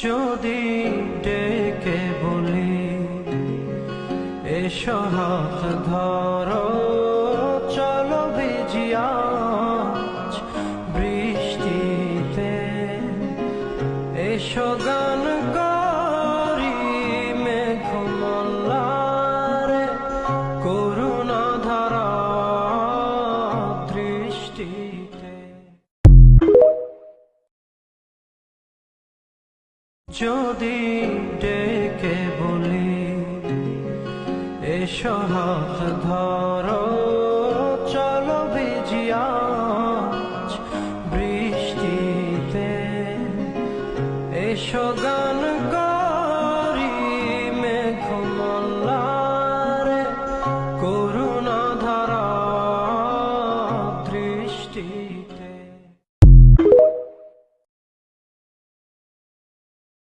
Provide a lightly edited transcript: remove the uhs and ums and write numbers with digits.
যদি ডেকে বলি এসো হাত ধরো, চলো ভিজি আজ বৃষ্টিতে, এসো গান করি মেঘমল্লারে, করুণা ধারা দৃষ্টিতে। যদি ডেকে বলি এসো হাত ধরো, চলো ভিজি আজ বৃষ্টিতে, এসো গান